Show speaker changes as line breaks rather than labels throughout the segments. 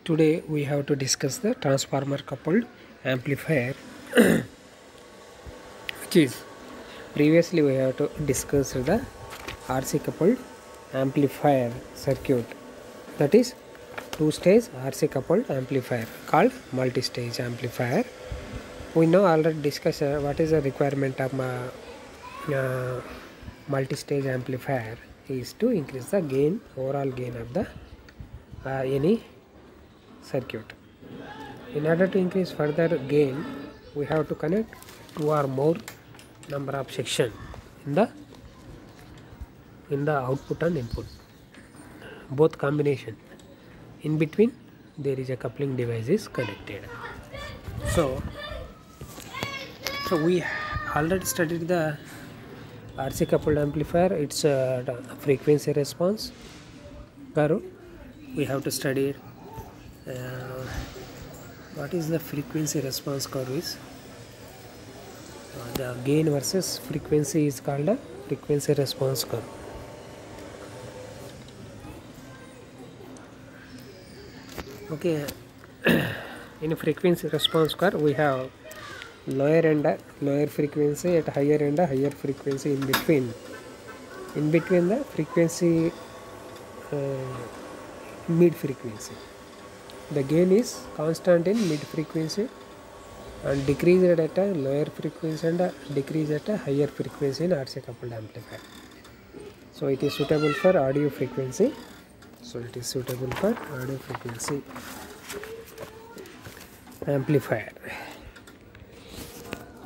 Today we have to discuss the transformer coupled amplifier which is previously we have to discuss the RC coupled amplifier circuit, that is two-stage RC coupled amplifier called multi-stage amplifier. We know already discussed what is the requirement of multi-stage amplifier is to increase the gain, overall gain of the any circuit. In order to increase further gain, we have to connect two or more number of section in the output and input, both combination. In between there is a coupling device is connected. So we already studied the RC coupled amplifier, its frequency response curve. We have to study what is the frequency response curve is. The gain versus frequency is called a frequency response curve. Okay, in a frequency response curve we have lower end lower frequency, at higher end higher frequency, in between the frequency mid frequency. The gain is constant in mid frequency and decreased at a lower frequency and decreased at a higher frequency in RC coupled amplifier. So it is suitable for audio frequency. Amplifier.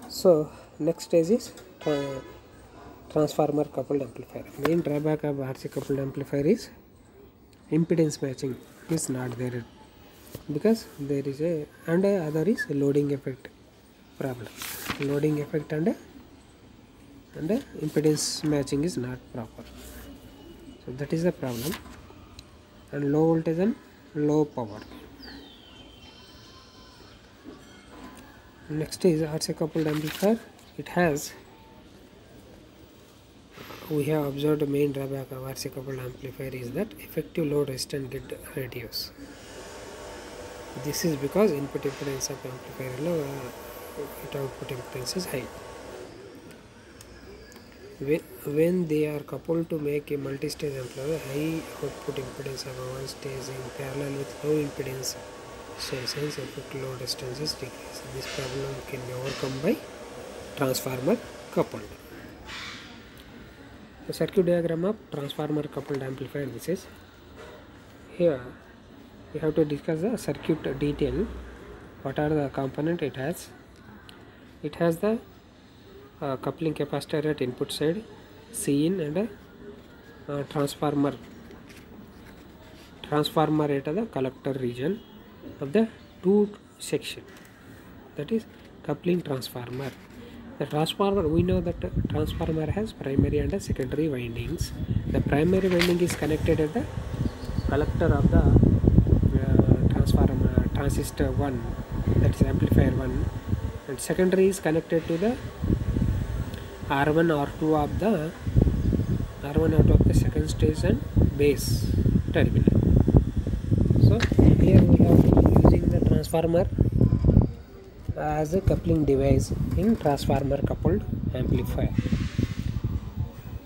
So next stage is transformer coupled amplifier. Main drawback of RC coupled amplifier is impedance matching is not there, because there is a other is loading effect problem. Loading effect and impedance matching is not proper. So that is the problem. And low voltage and low power. Next is RC coupled amplifier. It has, we have observed the main drawback of RC coupled amplifier is that effective load resistance get reduced. This is because input impedance of amplifier low, output impedance is high. When they are coupled to make a multi-stage amplifier, high output impedance of one stage in parallel with low impedance stations, effective load resistance is decreased. This problem can be overcome by transformer coupled. The circuit diagram of transformer coupled amplifier, this is here. We have to discuss the circuit detail. What are the components it has? It has the coupling capacitor at input side, Cin, and a transformer at the collector region of the two section, that is coupling transformer. The transformer, we know that transformer has primary and secondary windings. The primary winding is connected at the collector of the transistor 1, that is amplifier 1, and secondary is connected to the R1 R2 of the second stage and base terminal. So here we have using the transformer as a coupling device in transformer coupled amplifier.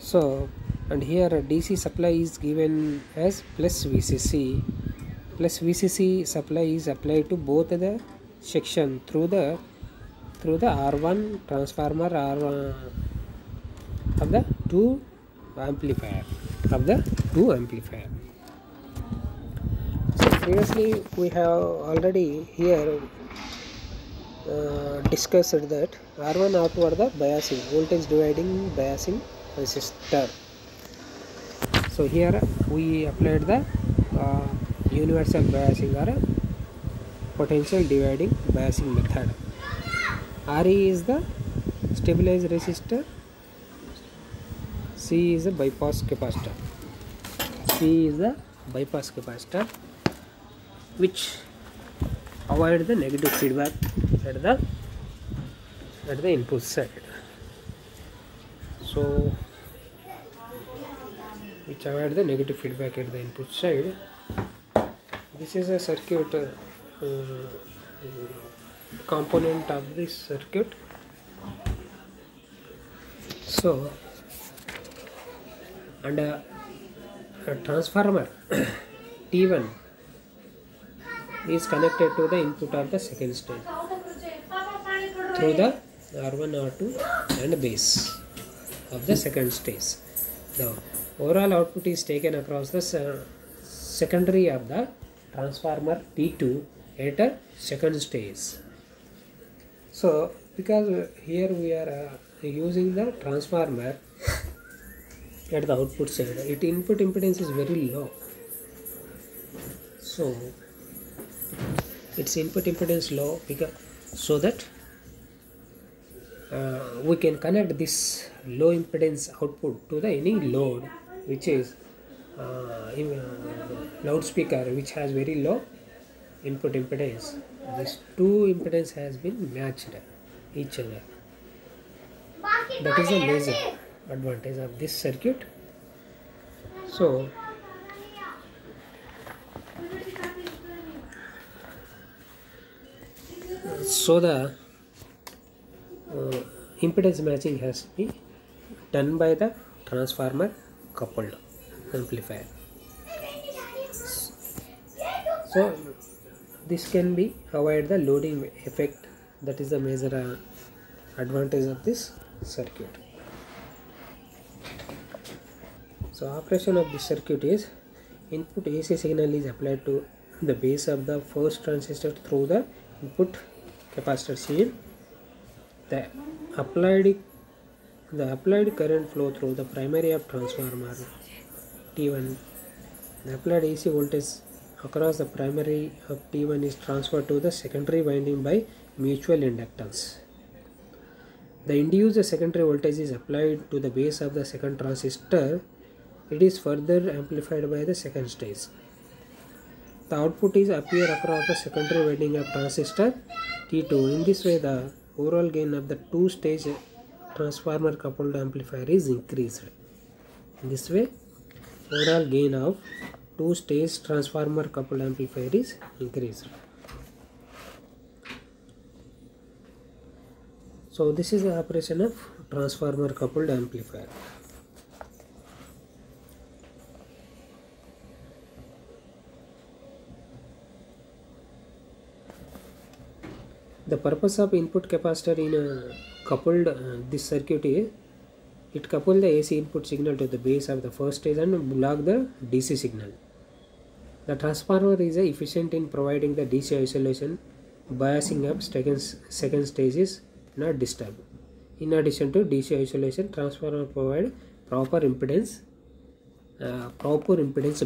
So, and here DC supply is given as plus VCC. Plus VCC supply is applied to both the section through the R1 transformer R1 of the two amplifier. So previously we have already here discussed that R1 R2 are the biasing, voltage dividing biasing resistor. So here we applied the universal biasing or potential dividing biasing method. RE is the stabilized resistor, C is the bypass capacitor. Which avoid the negative feedback at the input side. So which avoid the negative feedback at the input side. this is a circuit component of this circuit. So, and a transformer T1 is connected to the input of the second stage through the R1, R2 and base of the second stage. The overall output is taken across the secondary of the transformer T2 at a second stage. So because here we are using the transformer at the output side, its input impedance is very low. So its input impedance low because so that we can connect this low impedance output to the any load which is loudspeaker which has very low input impedance. These two impedance has been matched each other. That is a major advantage of this circuit. So the impedance matching has to be done by the transformer coupled amplifier. So this can be avoid the loading effect. That is the major advantage of this circuit. So operation of this circuit is input AC signal is applied to the base of the first transistor through the input capacitor Cin. The applied current flow through the primary of transformer T1. The applied AC voltage across the primary of T1 is transferred to the secondary winding by mutual inductance. The induced secondary voltage is applied to the base of the second transistor. It is further amplified by the second stage. The output is appear across the secondary winding of transistor T2. In this way, the overall gain of the two-stage transformer coupled amplifier is increased. In this way, overall gain of two-stage transformer coupled amplifier is increased. So this is the operation of transformer coupled amplifier. The purpose of input capacitor in a coupled this circuit is it couple the AC input signal to the base of the first stage and block the DC signal. The transformer is efficient in providing the DC isolation. Biasing up second stage is not disturbed. In addition to DC isolation, transformer provide proper impedance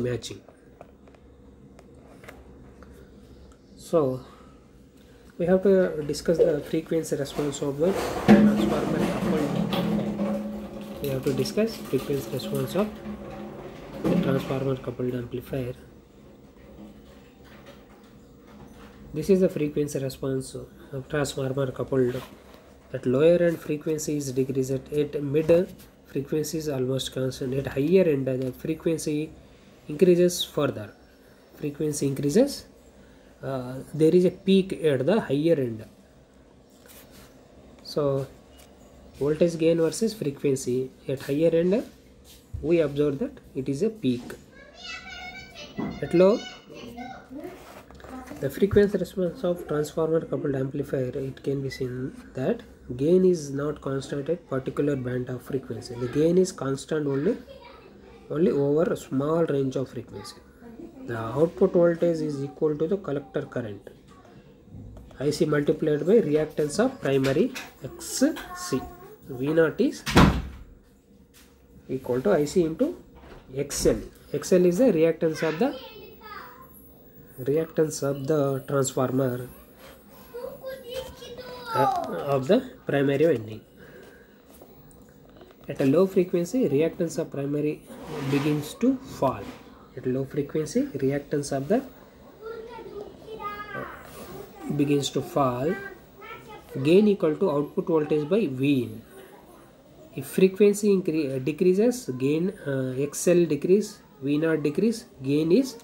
matching. So we have to discuss the frequency response of the transformer coupled. We have to discuss frequency response of the transformer coupled amplifier. This is the frequency response of transformer coupled. At lower end frequency is decreased, at mid frequency is almost constant, at higher end the frequency increases further. Frequency increases, there is a peak at the higher end. So voltage gain versus frequency at higher end, we observe that it is a peak. At low, the frequency response of transformer coupled amplifier, it can be seen that gain is not constant at particular band of frequency. The gain is constant only over a small range of frequency. The output voltage is equal to the collector current IC multiplied by reactance of primary XC. V0 is equal to IC into XL. XL is the reactance of the transformer of the primary winding. At a low frequency, reactance of primary begins to fall. At low frequency, reactance of the begins to fall. Gain equal to output voltage by Vin. If frequency decreases, gain XL decrease, V0 decrease, gain is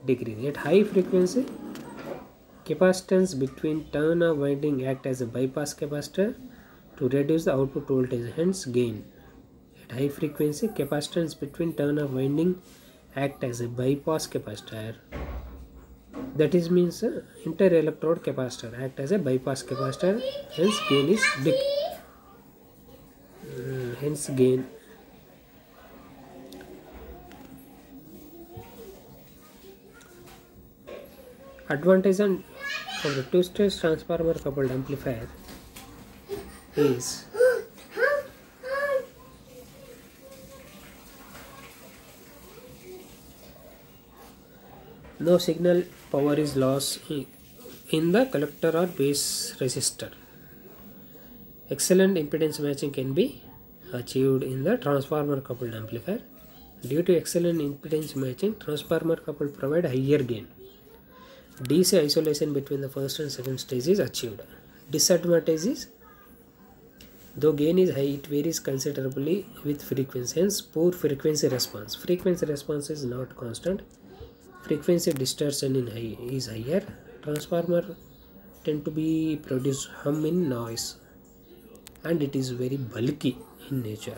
decrease. At high frequency, capacitance between turn of winding act as a bypass capacitor to reduce the output voltage, hence gain. At high frequency, capacitance between turn of winding act as a bypass capacitor, that is means inter-electrode capacitor act as a bypass capacitor, hence gain is big. Hence gain. Advantage of the two-stage transformer coupled amplifier is no signal power is lost in the collector or base resistor. Excellent impedance matching can be achieved in the transformer coupled amplifier. Due to excellent impedance matching, transformer coupled provide higher gain. DC isolation between the first and second stage is achieved. Disadvantage is, though gain is high, it varies considerably with frequency, hence poor frequency response. Frequency response is not constant. Frequency distortion is higher. Transformer tend to be produce hum in noise, and it is very bulky in nature.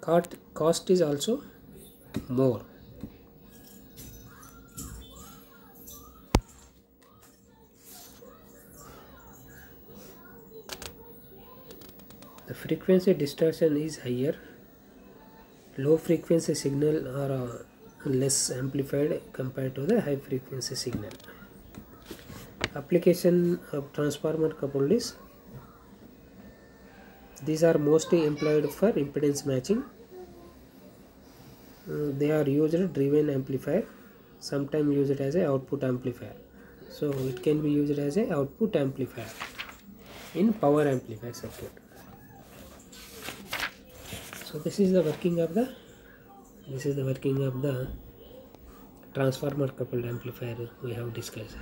Cost is also more. The frequency distortion is higher. Low frequency signal are less amplified compared to the high frequency signal. Application of transformer coupled is, these are mostly employed for impedance matching. They are used driven amplifier, sometimes used as a output amplifier. So it can be used as a output amplifier in power amplifier circuit. So this is the working of the transformer coupled amplifier we have discussed.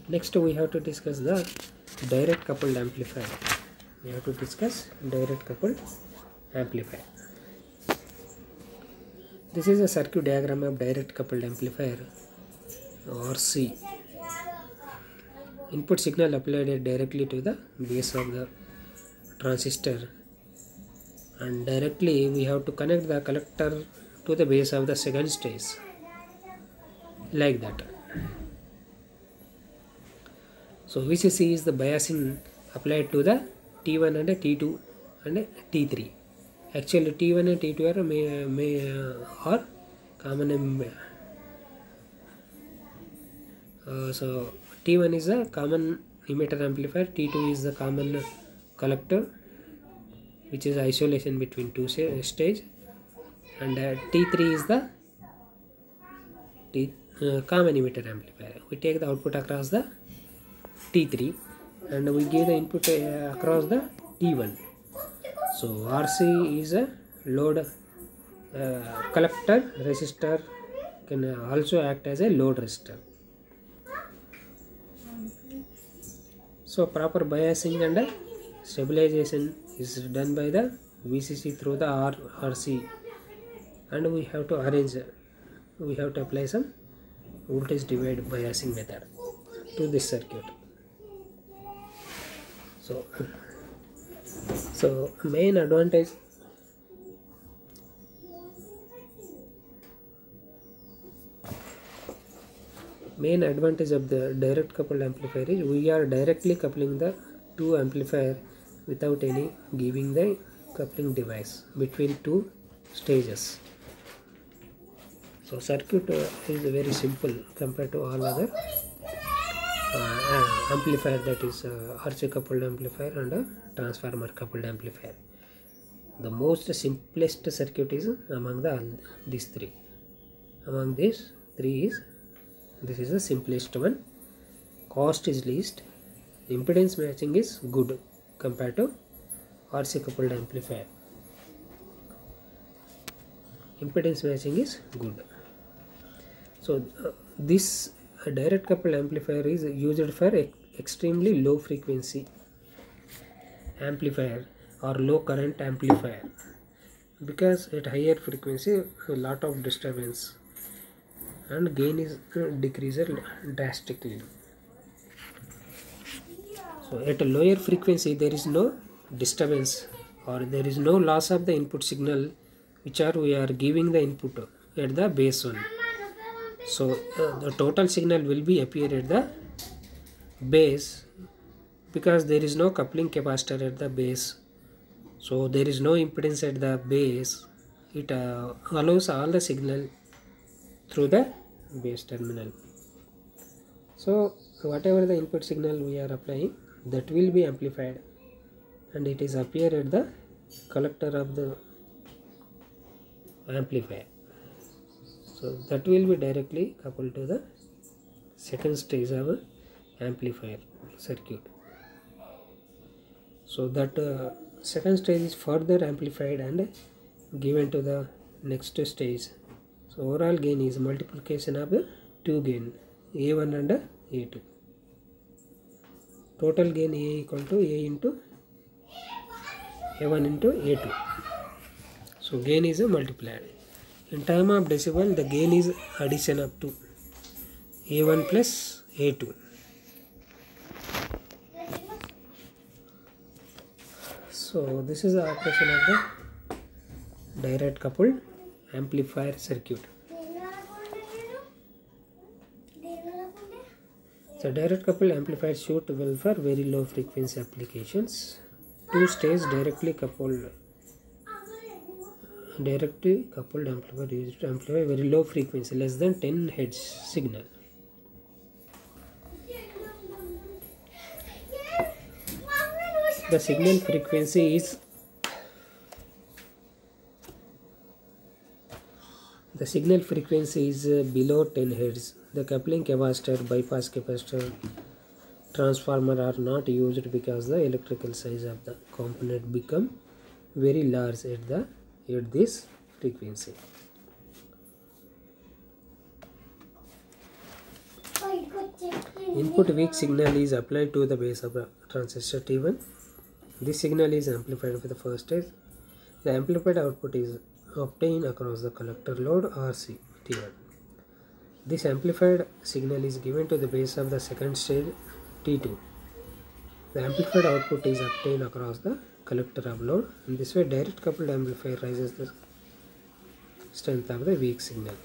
Next we have to discuss the direct coupled amplifier. This is a circuit diagram of direct coupled amplifier, RC. Input signal applied directly to the base of the transistor, and directly we have to connect the collector to the base of the second stage, like that. So VCC is the biasing applied to the T1 and T2 and T3. Actually T1 and T2 are common. So T1 is a common emitter amplifier, T2 is the common collector, which is isolation between two stage, and T3 is the common emitter amplifier. We take the output across the T3 and we give the input across the T1. So RC is a load collector resistor, can also act as a load resistor. So proper biasing and stabilization is done by the VCC through the RC, and we have to apply some voltage divide biasing method to this circuit. So main advantage of the direct coupled amplifier is we are directly coupling the two amplifier without any giving the coupling device between two stages. So circuit is very simple compared to all other amplifier, that is RC coupled amplifier and transformer coupled amplifier. The most simplest circuit is among these three. Among these three is this is the simplest one. Cost is least. Impedance matching is good compared to RC coupled amplifier. Impedance matching is good. So this direct coupled amplifier is used for extremely low frequency amplifier or low current amplifier, because at higher frequency a lot of disturbance and gain is decreased drastically. So at a lower frequency there is no disturbance or there is no loss of the input signal which are we are giving the input at the base one. So the total signal will be appear at the base, because there is no coupling capacitor at the base, so there is no impedance at the base. It allows all the signal through the base terminal. So whatever the input signal we are applying, that will be amplified and it is appear at the collector of the amplifier. So that will be directly coupled to the second stage of amplifier circuit. So that second stage is further amplified and given to the next stage. So overall gain is multiplication of the two gain, A1 and A2. Total gain A equal to A into A1 into A2. So gain is multiplied. In term of decibel, the gain is addition of 2, A1 plus A2. So this is the operation of the direct coupled amplifier circuit. So direct coupled amplifier suit well for very low frequency applications. Two stage directly coupled amplifier used to amplify very low frequency, less than 10 Hz signal. The signal frequency is below 10 Hz. The coupling capacitor, bypass capacitor, transformer are not used because the electrical size of the component become very large at this frequency. Input weak signal is applied to the base of the transistor T1. This signal is amplified with the first stage. The amplified output is obtained across the collector load RC T1. This amplified signal is given to the base of the second stage T2. The amplified output is obtained across the collector of load. In this way, direct coupled amplifier raises the strength of the weak signal.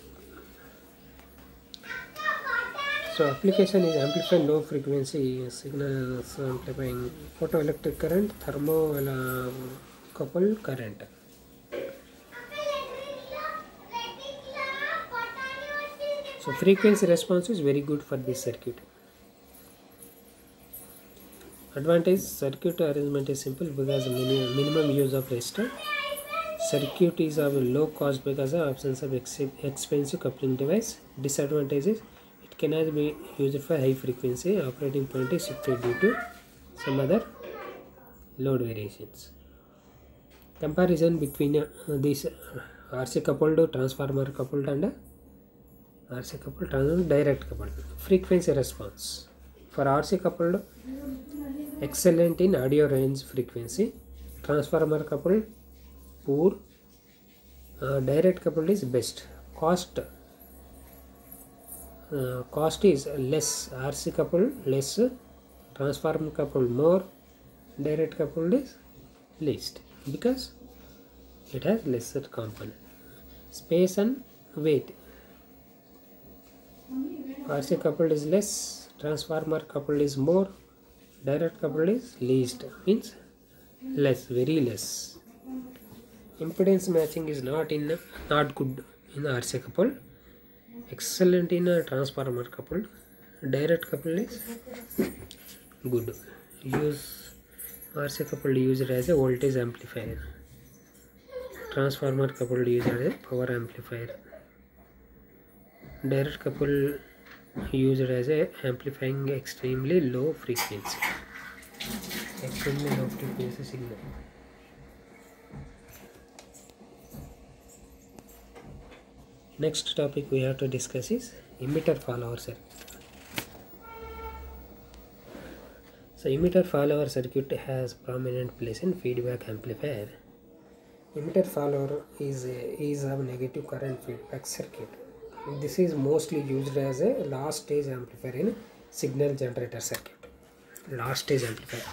So application is amplify low frequency signals, amplifying photoelectric current, thermocouple current. So frequency response is very good for this circuit. Advantage: circuit arrangement is simple because minimum use of resistor. Circuit is of low cost because of absence of expensive coupling device. Disadvantage is it cannot be used for high frequency. Operating point is shifted due to some other load variations. Comparison between these RC coupled, transformer coupled and RC coupled, direct coupled. Frequency response for RC coupled, excellent in audio range frequency. Transformer coupled, poor. Direct coupled is best. Cost is less. RC coupled less, transformer coupled more, direct coupled is least because it has lesser component. Space and weight. RC coupled is less, transformer coupled is more, direct coupled is least, means less, very less. Impedance matching is not good in RC coupled, excellent in a transformer coupled. Direct coupled is good. Use RC coupled used as a voltage amplifier, transformer coupled used as a power amplifier, direct coupled used as a amplifying extremely low frequency signal. Next topic we have to discuss is emitter follower circuit. So emitter follower circuit has prominent place in feedback amplifier. Emitter follower is a negative current feedback circuit. This is mostly used as a last stage amplifier in signal generator circuit. Last stage amplifier.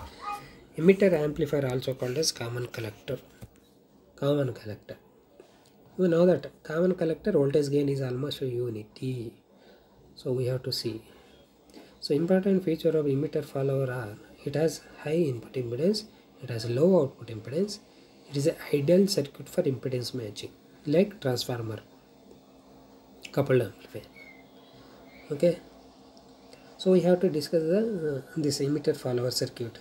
Emitter amplifier also called as common collector. Common collector. We know that common collector voltage gain is almost unity. So we have to see. So important feature of emitter follower are it has high input impedance, it has low output impedance, it is an ideal circuit for impedance matching like transformer coupled amplifier. Okay. So we have to discuss this emitter follower circuit.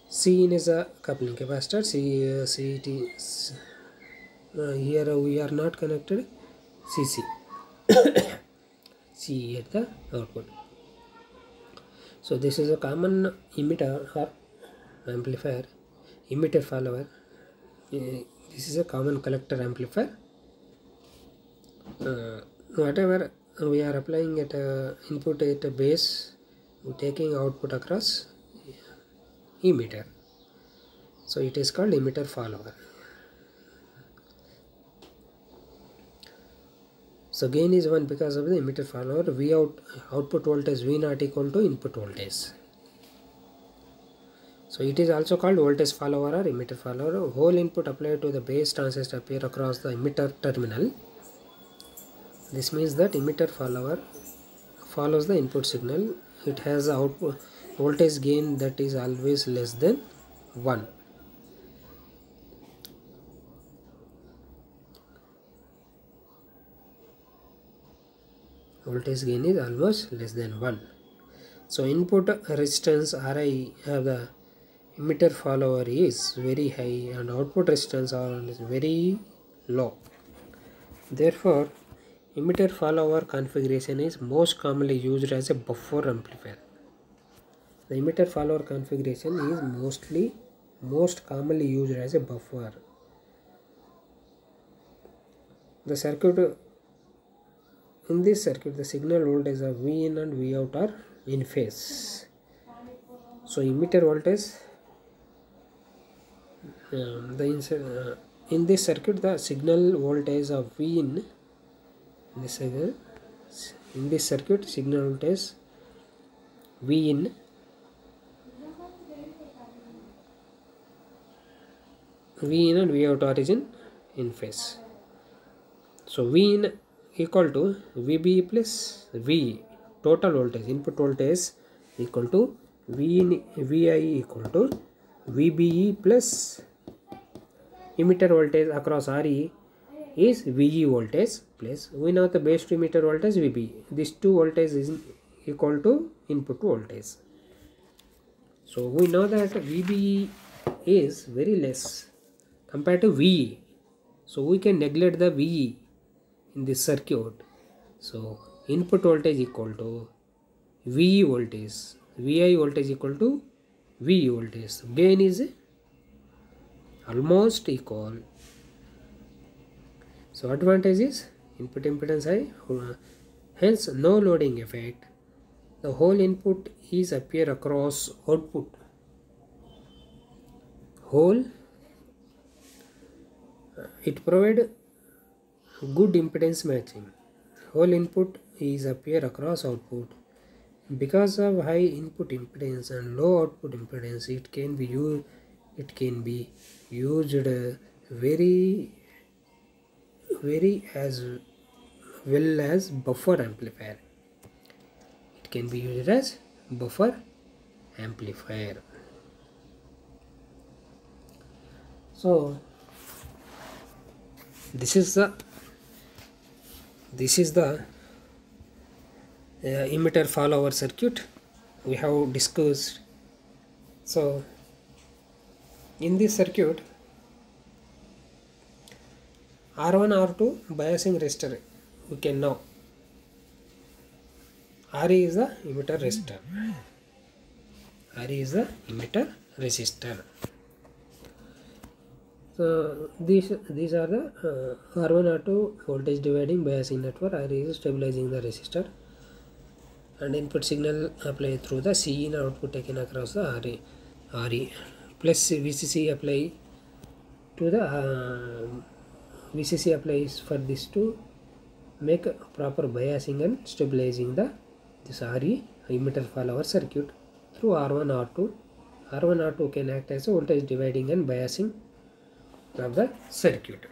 Cin is a coupling capacitor. Here we are not connected Cc. C at the output. So this is a common emitter or amplifier, emitter follower. This is a common collector amplifier. Whatever we are applying at input at a base, we taking output across emitter. So it is called emitter follower. So gain is 1 because of the emitter follower. Output voltage V0 equal to input voltage. So it is also called voltage follower or emitter follower. Whole input applied to the base transistor appear across the emitter terminal. This means that emitter follower follows the input signal. It has output voltage gain that is always less than 1. Voltage gain is almost less than 1. So input resistance Ri of the emitter follower is very high and output resistance is very low. Therefore, emitter follower configuration is most commonly used as a buffer amplifier. The emitter follower configuration is most commonly used as a buffer. The circuit in this circuit, the signal voltage of V in and V out are in phase. So emitter voltage in this circuit, the signal voltage of V in this circuit, signal voltage V in and V out are in phase. So V in equal to VB plus V, total voltage, input voltage equal to VI equal to VBE plus emitter voltage across RE is VE voltage plus we know the base to emitter voltage VB. These two voltage is equal to input voltage. So we know that VBE is very less compared to VE. So we can neglect the VE in this circuit. So input voltage equal to VE voltage, VI voltage equal to VE voltage. So gain is almost equal. So advantage is input impedance high, hence no loading effect. The whole input is appear across output. It provide good impedance matching. Whole input is appear across output. Because of high input impedance and low output impedance, it can be used very as well as buffer amplifier. It can be used as buffer amplifier. So this is the emitter follower circuit we have discussed. So in this circuit, R1 R2 biasing resistor we can know. RE is the emitter resistor. RE is the emitter resistor. So these are the R1 R2 voltage dividing biasing network. RE is stabilizing the resistor. and input signal applied through the Cin output taken across the RE plus VCC apply to the VCC applies for this to make proper biasing and stabilizing this RE emitter follower circuit through R1 R2. R1 R2 can act as a voltage dividing and biasing of the circuit.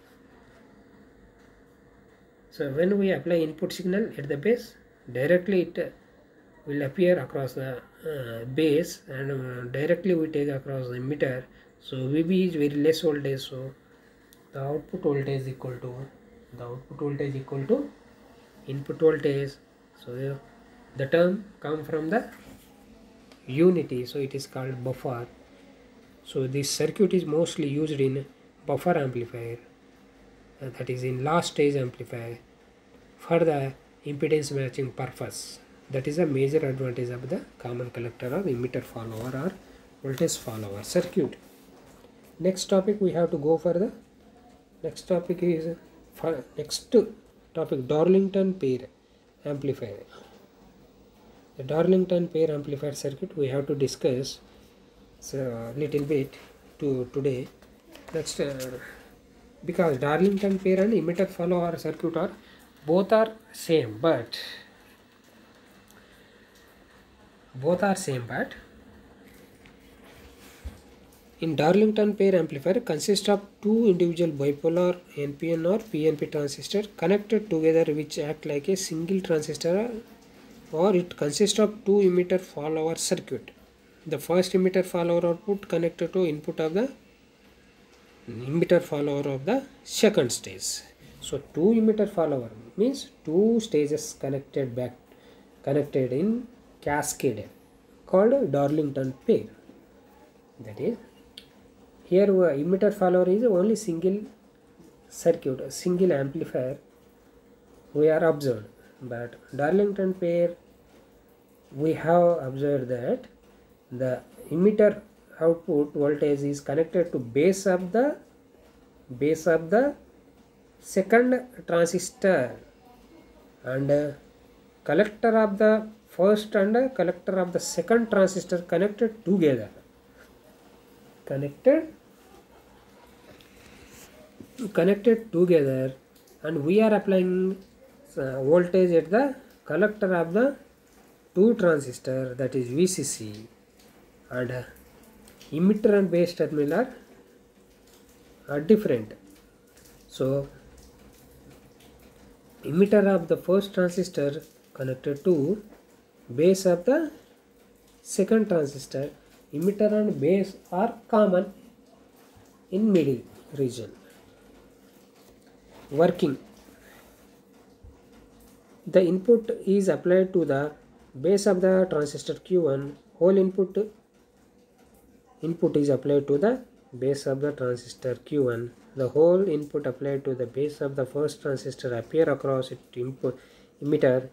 So when we apply input signal at the base, directly it will appear across the base, and directly we take across the emitter. So VB is very less voltage, so the output voltage is equal to input voltage. So the term come from the unity, so it is called buffer. So this circuit is mostly used in buffer amplifier, that is in last stage amplifier, for the impedance matching purpose. That is a major advantage of the common collector or emitter follower or voltage follower circuit. Next topic we have to go for the next topic is Darlington pair amplifier. The Darlington pair amplifier circuit we have to discuss little bit today. Next, because Darlington pair and emitter follower circuit are both same, but in Darlington pair amplifier consists of two individual bipolar NPN or PNP transistor connected together, which act like a single transistor, or it consists of two emitter follower circuit. The first emitter follower output connected to input of the emitter follower of the second stage. So two emitter follower means two stages connected in cascade, called Darlington pair. That is, here emitter follower is only single circuit, a single amplifier we are observed, but Darlington pair we have observed that the emitter output voltage is connected to base of the second transistor, and collector of the first and collector of the second transistor connected together, and we are applying voltage at the collector of the two transistor, that is VCC, and emitter and base terminal are different. So emitter of the first transistor connected to base of the second transistor. Emitter and base are common in middle region. Working. The input is applied to the base of the transistor Q1. Whole input is applied to the base of the transistor Q1. The whole input applied to the base of the first transistor appear across its emitter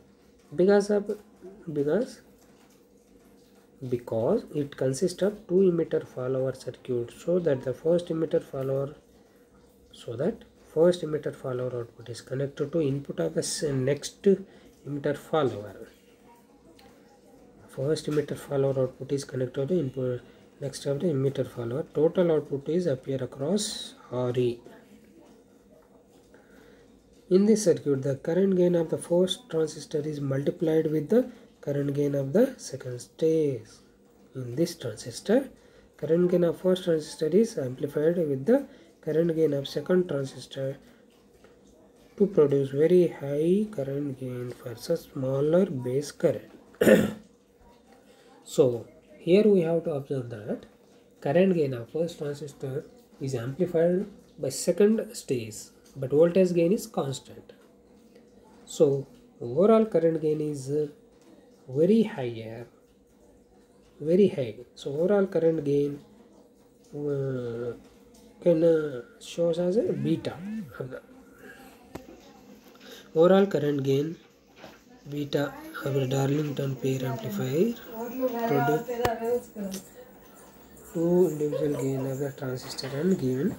because it consists of two emitter follower circuit, so that first emitter follower output is connected to input of the next emitter follower. First emitter follower output is connected to input next of the emitter follower. Total output is appear across RE. In this circuit, the current gain of the first transistor is multiplied with the current gain of the second stage. In this transistor, current gain of first transistor is amplified with the current gain of second transistor to produce very high current gain versus smaller base current. So here we have to observe that current gain of first transistor is amplified by second stage, but voltage gain is constant. So overall current gain is very high. So overall current gain can shows as a beta of the overall current gain beta of the Darlington pair amplifier produce two individual gain of the transistor and given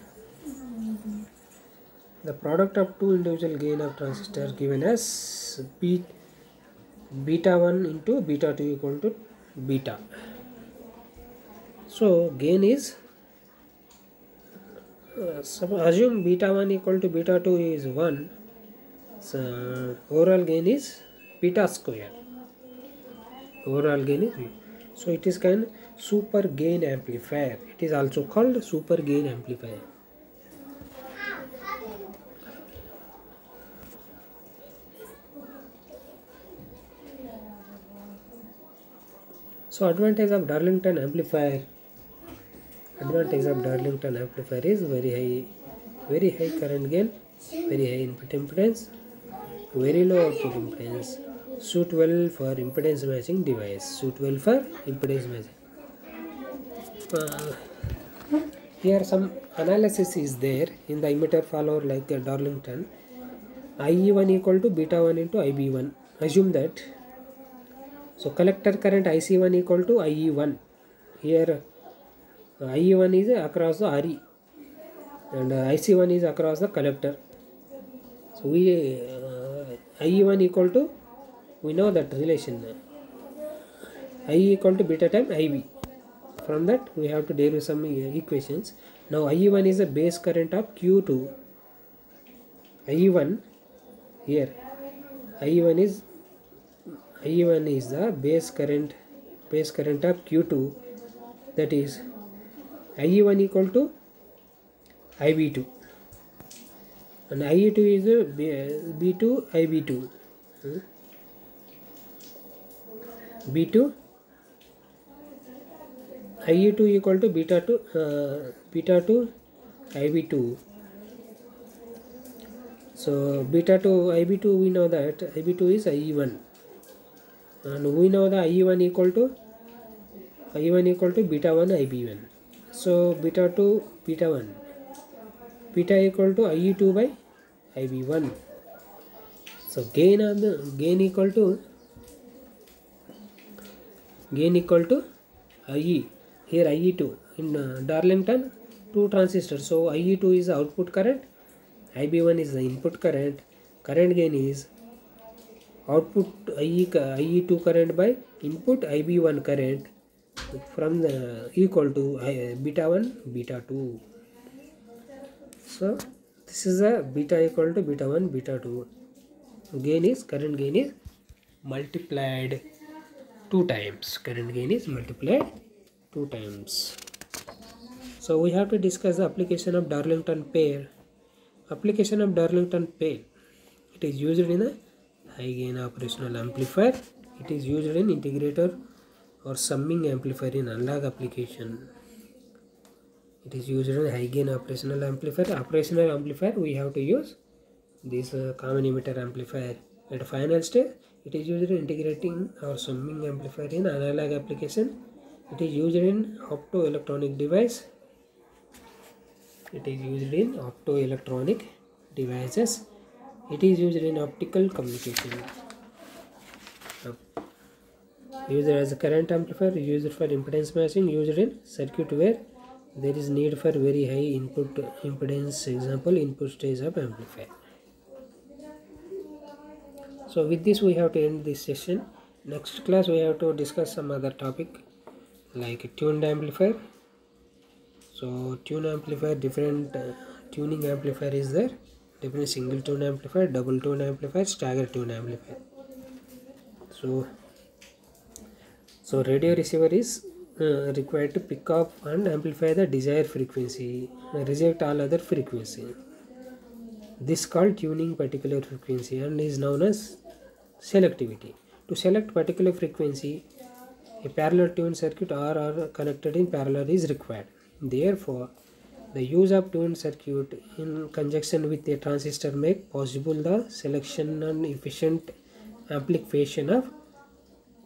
the product of two individual gain of transistor given as beta 1 into beta 2 equal to beta. So gain is assume beta 1 equal to beta 2 is 1. So overall gain is beta square. Overall gain is so it is kind super gain amplifier. It is also called super gain amplifier. So advantage of Darlington amplifier. Advantage of Darlington amplifier is very high current gain, very high input impedance, very low output impedance. Suit well for impedance matching device. Suit well for impedance matching. Here some analysis is there in the emitter follower like Darlington. IE1 equal to beta 1 into IB1. Assume that. So collector current IC1 equal to IE1. Here IE1 is across the RE and IC1 is across the collector. So we IE1 equal to, we know that relation IE equal to beta time IB. From that we have to derive some equations. Now IE1 is a base current of Q2. IE1 here IE1 is the base current of Q2, that is IE1 equal to IB2 and IE2 is B2 IB2 B2 IE2 equal to beta 2 IB2. So beta 2 IB2, we know that IB2 is IE1 and we know the IE1 equal to beta 1 IB1. So beta 2 beta 1 beta equal to IE2 by IB1. So gain equal to IE. Here IE2 in Darlington 2 transistors. So IE2 is the output current, IB1 is the input current. Current gain is output IE2 current by input IB1 current from the equal to beta 1 beta 2. So this is a beta equal to beta 1 beta 2. Current gain is multiplied 2 times. Current gain is multiplied 2 times. So we have to discuss the application of Darlington pair. Application of Darlington pair. It is used in a high gain operational amplifier. It is used in integrator or summing amplifier in analog application. It is used in high gain operational amplifier. Operational amplifier we have to use this common emitter amplifier. At final stage it is used in integrating or summing amplifier in analog application. It is used in optoelectronic device. It is used in optoelectronic devices. It is used in optical communication. Used as a current amplifier, used for impedance matching, used in circuit where there is need for very high input impedance, example input stage of amplifier. So with this we have to end this session. Next class we have to discuss some other topic like tuned amplifier. So tune amplifier, different tuning amplifier is there. Different single tone amplifier, double tone amplifier, stagger tone amplifier. So radio receiver is required to pick up and amplify the desired frequency, reject all other frequency. This called tuning particular frequency and is known as selectivity. To select particular frequency, a parallel tuned circuit or connected in parallel is required. Therefore, the use of tuned circuit in conjunction with a transistor make possible the selection and efficient amplification of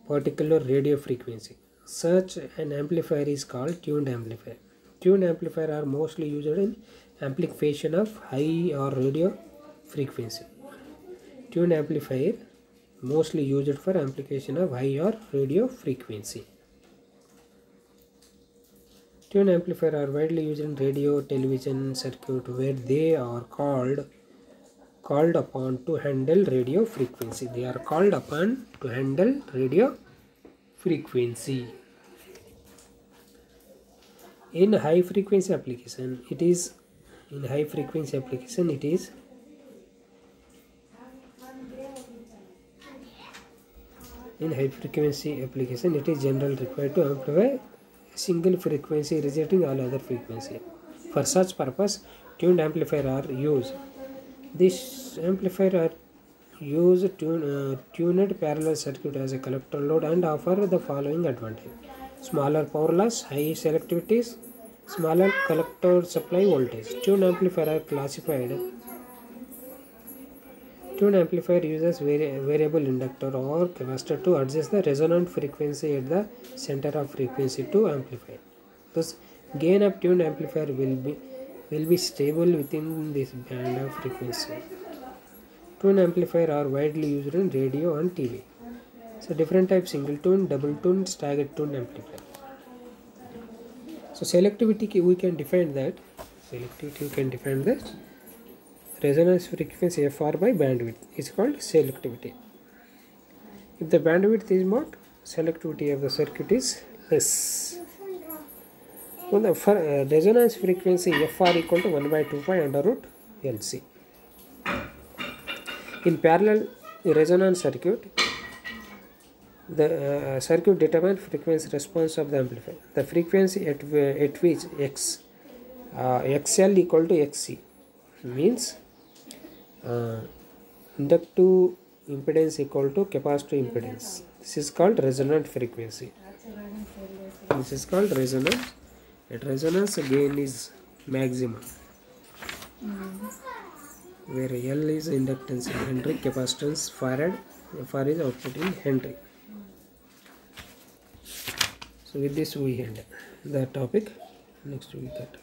particular radio frequency. Such an amplifier is called tuned amplifier. Tuned amplifier are mostly used in amplification of high or radio frequency. Tuned amplifier mostly used for amplification of high or radio frequency. Tune amplifier are widely used in radio, television circuit where they are called called upon to handle radio frequency. They are called upon to handle radio frequency. In high frequency application, it is generally required to amplify single frequency rejecting all other frequency. For such purpose, tuned amplifier are used. This amplifier are used tuned parallel circuit as a collector load and offer the following advantage: smaller power loss, high selectivities, smaller collector supply voltage. Tuned amplifier uses variable inductor or capacitor to adjust the resonant frequency at the center of frequency to amplify. Thus, gain of tuned amplifier will be stable within this band of frequency. Tuned amplifier are widely used in radio and TV. So different types: single tune, double tune, staggered tune amplifier. So selectivity we can define that. Resonance frequency FR by bandwidth is called selectivity. If the bandwidth is more, selectivity of the circuit is less. So the resonance frequency FR equal to 1 by 2 pi under root LC. In parallel resonance circuit, the circuit determines frequency response of the amplifier. The frequency at which XL equal to XC means inductive impedance equal to capacitive impedance. This is called resonant frequency. At resonance gain is maximum, where L is inductance in Henry, capacitance farad, FR is output in Henry. So with this we end the topic. Next we get